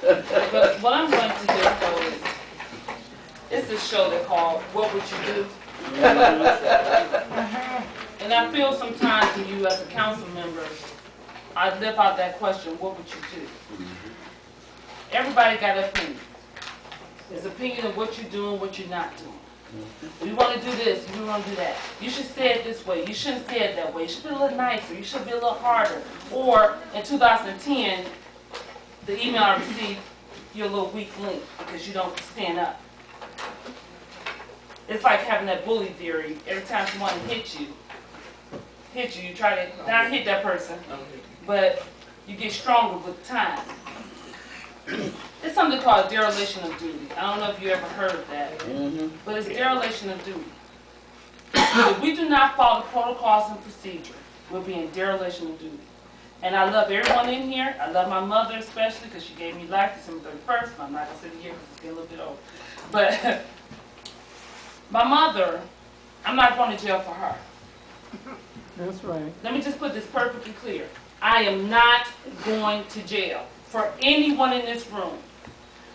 But what I'm going to do though is, it's a show they call What Would You Do? And I feel sometimes when you as a council member, I live out that question, what would you do? Everybody got an opinion. There's opinion of what you're doing, what you're not doing. We want to do this, we want to do that. You should say it this way, you shouldn't say it that way. You should be a little nicer, you should be a little harder. Or in 2010, the email I received, you're a little weak link because you don't stand up. It's like having that bully theory. Every time someone hits you, you try to not hit that person, but you get stronger with time. It's something called dereliction of duty. I don't know if you ever heard of that, but it's dereliction of duty. If we do not follow the protocols and procedure, we'll be in dereliction of duty. And I love everyone in here. I love my mother especially because she gave me life December 31st. I'm not going to say the year because it's getting a little bit old. But my mother, I'm not going to jail for her. That's right. Let me just put this perfectly clear. I am not going to jail for anyone in this room.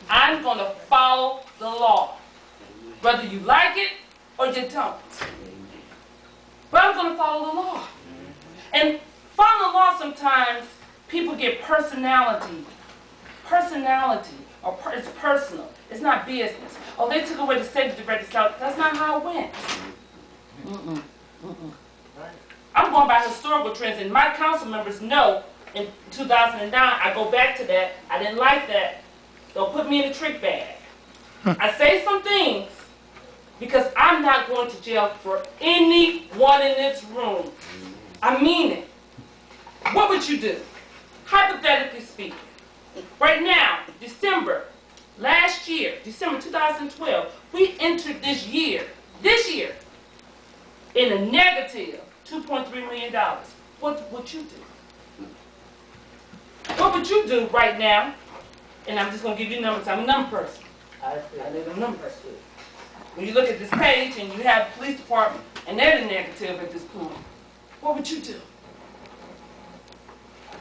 I'm going to follow the law, whether you like it or you don't. But I'm going to follow the law. And following the law, sometimes people get personality, or it's personal. It's not business. Oh, they took away the safety register. That's not how it went. I'm going by historical trends, and my council members know in 2009, I go back to that. I didn't like that. Don't put me in a trick bag. I say some things because I'm not going to jail for anyone in this room. I mean it. What would you do? Hypothetically speaking, right now, last year, December 2012, we entered this year, in a negative $2.3 million. What would you do? What would you do right now? And I'm just going to give you numbers. I'm a number person. I live in a number person. When you look at this page and you have the police department and they're the negative at this point, what would you do?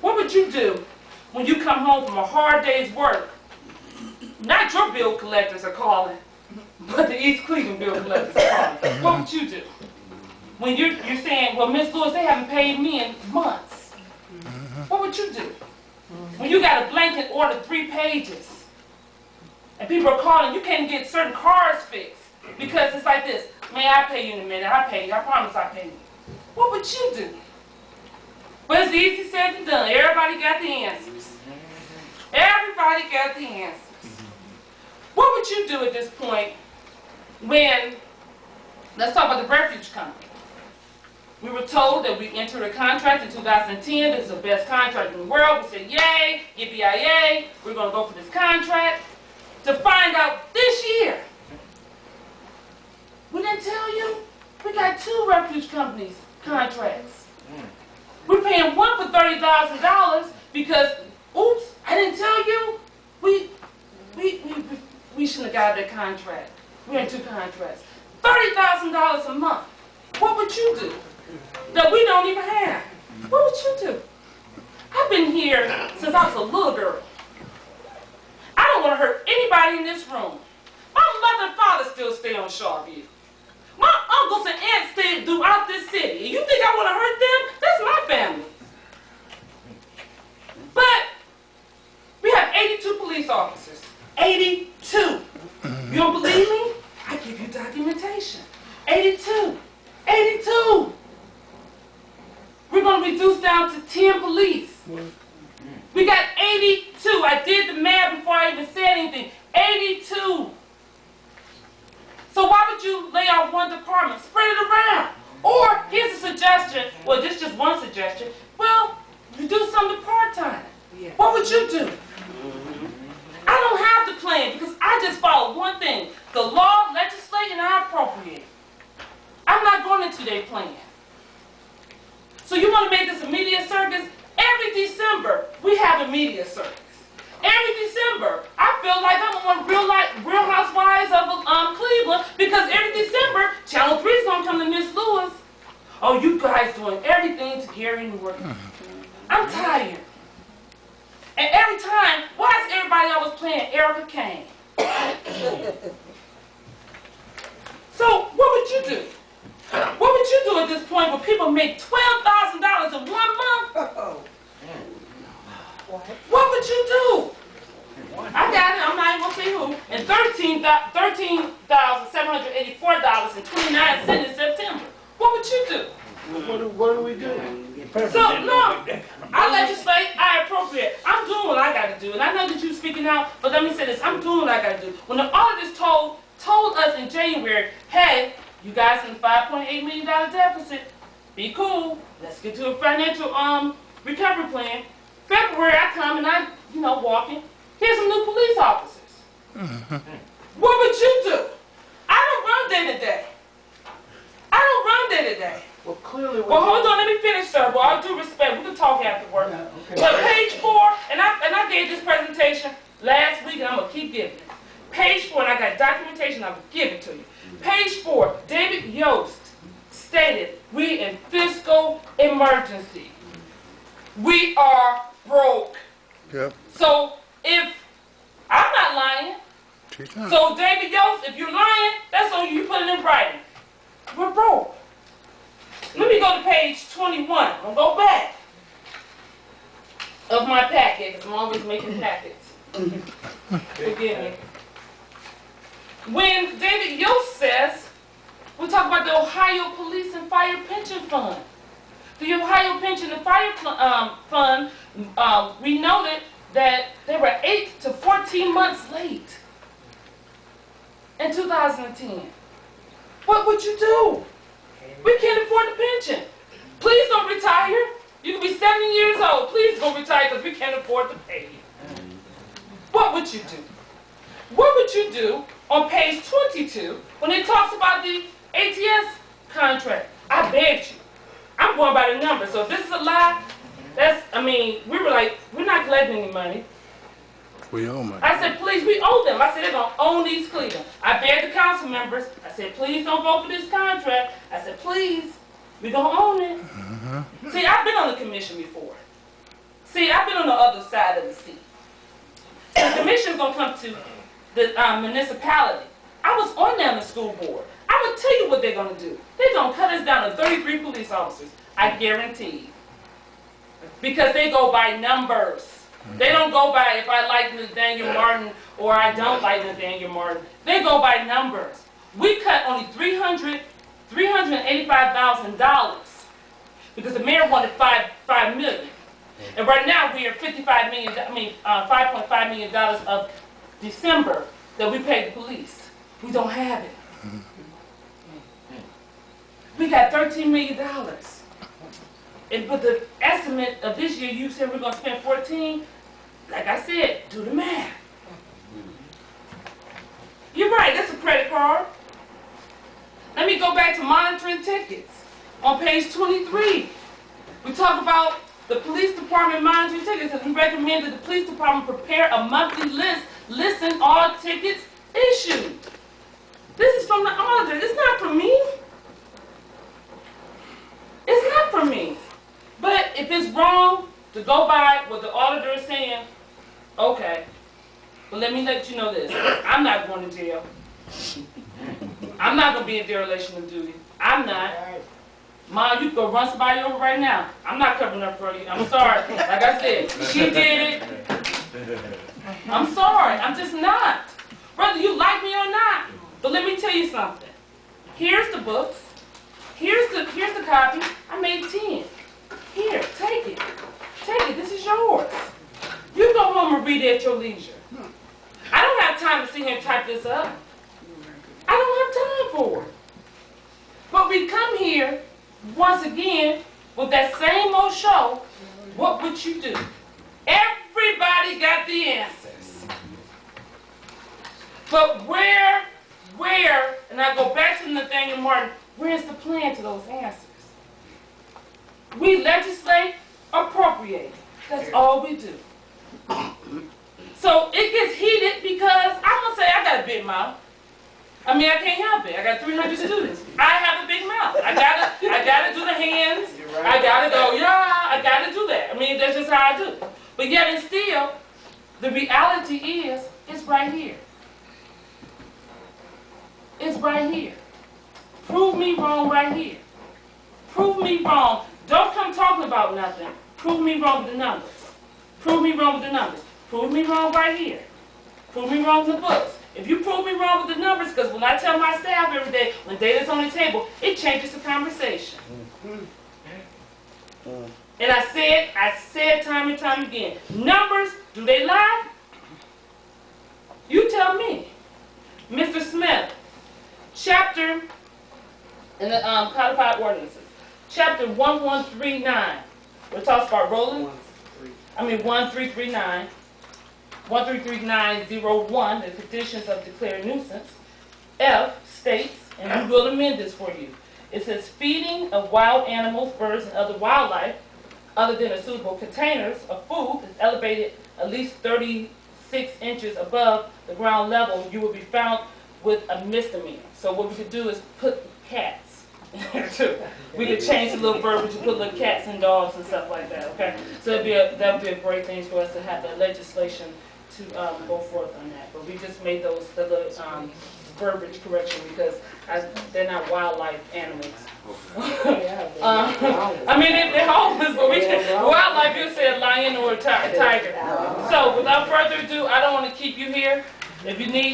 What would you do when you come home from a hard day's work? Not your bill collectors are calling, but the East Cleveland bill collectors are calling. What would you do? When you're saying, well, Miss Lewis, they haven't paid me in months. What would you do? When you got a blanket order 3 pages, and people are calling, you can't get certain cars fixed because it's like this. Man, I'll pay you in a minute. I'll pay you. I promise I'll pay you. What would you do? But it's easy said than done. Everybody got the answers. Everybody got the answers. What would you do at this point when, let's talk about the refuge company. We were told that we entered a contract in 2010. This is the best contract in the world. We said, yay, yippee-yay, we're going to go for this contract. To find out this year, we didn't tell you, we got 2 refuge companies contracts. We're paying one for $30,000 because, oops, I didn't tell you, we shouldn't have got that contract. We're in 2 contracts. $30,000 a month. What would you do that we don't even have? What would you do? I've been here since I was a little girl. I don't want to hurt anybody in this room. My mother and father still stay on Shawview. My uncles and aunts stay throughout this city. You think I want to hurt them? That's my family. But we have 82 police officers. 82. You don't believe me? I give you documentation. 82. 82. We're going to reduce down to 10 police. We got 82. I did the math before I even said anything. 82. So why would you lay out one department? Spread it around. Or here's a suggestion. Well, this is just one suggestion. Well, you do something part-time. What would you do? I don't have the plan because I just follow one thing. The law, legislate, and I appropriate. I'm not going into their plan. So you want to make this a media circus? Every December, we have a media circus. Every December, I feel like I'm on Real Housewives of Cleveland because every December, Channel 3 is going to come to Miss Lewis. Oh, you guys doing everything to Gary Norton. I'm tired. And every time, why is everybody while y'all was playing Erica Kane. So what would you do? What would you do at this point when people make $12,000 in 1 month? What would you do? I got it, I'm not even gonna say who. And $13,784.29 in September. What would you do? What do we do? So, no, I legislate, I appropriate. I'm doing what I gotta do. And I know that you're speaking out, but let me say this, I'm doing what I gotta do. When the auditors told us in January, hey, you guys in a $5.8 million deficit, be cool, let's get to a financial recovery plan. February, I come and I, walking, here's some new police officers. What would you do? I don't run day to day. I don't run day to day. Well, clearly. Well, hold on, let me finish, sir. Well, all due respect, we can talk afterward. Yeah, okay. But page 4, and I gave this presentation last week, and I'm gonna keep giving it. Page 4, and I got documentation, I will give it to you. Page 4, David Yost stated, we in fiscal emergency. We are broke. Yep. So if, I'm not lying. She's not. So David Yost, if you're lying, that's on you, you put it in writing. We're broke. Let me go to page 21. I'm gonna go back of my packet, because I'm always making packets. Forgive me. When David Yost says, we talk about the Ohio Police and Fire Pension Fund. The Ohio Pension and Fire Fund, we noted that they were 8 to 14 months late in 2010. What would you do? We can't afford the pension. Please don't retire. You can be 70 years old. Please don't retire because we can't afford to pay you. What would you do? What would you do on page 22 when it talks about the ATS contract? I begged you. I'm going by the numbers. So if this is a lie, we were like, we're not collecting any money. We owe money. I said, please, we owe them. I said, they're going to own these Cleveland. I begged the council members. I said, please don't vote for this contract. I said, please, we're going to own it. See, I've been on the commission before. See, I've been on the other side of the seat. The commission's going to come to the municipality. I was on down the school board. I'm going to tell you what they're going to do. They're going to cut us down to 33 police officers. I guarantee. Because they go by numbers. They don't go by if I like Nathaniel Martin or I don't like Nathaniel Martin. They go by numbers. We cut only $385,000 because the mayor wanted $5 million. And right now we are $5.5 million of December that we paid the police. We don't have it. We got $13 million. But the estimate of this year, you said we're going to spend 14. Like I said, do the math. You're right, that's a credit card. Let me go back to monitoring tickets. On page 23, we talk about the police department monitoring tickets, and we recommend that the police department prepare a monthly list listing all tickets issued. This is from the auditor. It's not from me. It's not from me. But if it's wrong to go by what the auditor is saying, okay. But let me let you know this. I'm not going to jail. I'm not going to be in dereliction of duty. I'm not. Mom, you can go run somebody over right now. I'm not covering up for you. I'm sorry. Like I said, she did it. I'm sorry. I'm just not. Whether you like me or not. But let me tell you something. Here's the books. Here's the copy. I made 10. Here, take it. Take it. This is yours. You go home and read it at your leisure. I don't have time to sit here and type this up. I don't have time for it. But we come here, once again, with that same old show, what would you do? Everybody got the answers. But where, and I go back to Nathaniel Martin, where's the plan to those answers? We legislate, appropriate. That's all we do. So it gets heated because I'm going to say I got a big mouth. I mean, I can't help it. I got 300 students. I have a big mouth. I gotta do the hands. I gotta go, yeah, I gotta do that. I mean, that's just how I do. But yet and still, The reality is, it's right here. It's right here. Prove me wrong right here. Prove me wrong. Don't come talking about nothing. Prove me wrong with the numbers. Prove me wrong with the numbers. Prove me wrong right here. Prove me wrong with the books. If you prove me wrong with the numbers, because when I tell my staff every day, when data's on the table, it changes the conversation. And I said time and time again, numbers, do they lie? You tell me. Mr. Smith, chapter in the codified ordinances, chapter 1139, where it talks about rolling. 1339. 133901, the conditions of declared nuisance. F states, and we will amend this for you. It says feeding of wild animals, birds, and other wildlife, other than a suitable containers of food, is elevated at least 36 inches above the ground level, you will be found with a misdemeanor. So what we could do is put cats in there too. We could change the little verbiage and put little cats and dogs and stuff like that, okay? So that would be a great thing for us to have the legislation to go forth on that. But we just made the little verbiage correction because they're not wildlife animals. I mean, they're homeless, but wildlife, you said lion or a tiger. So without further ado, I don't want to keep you here. If you need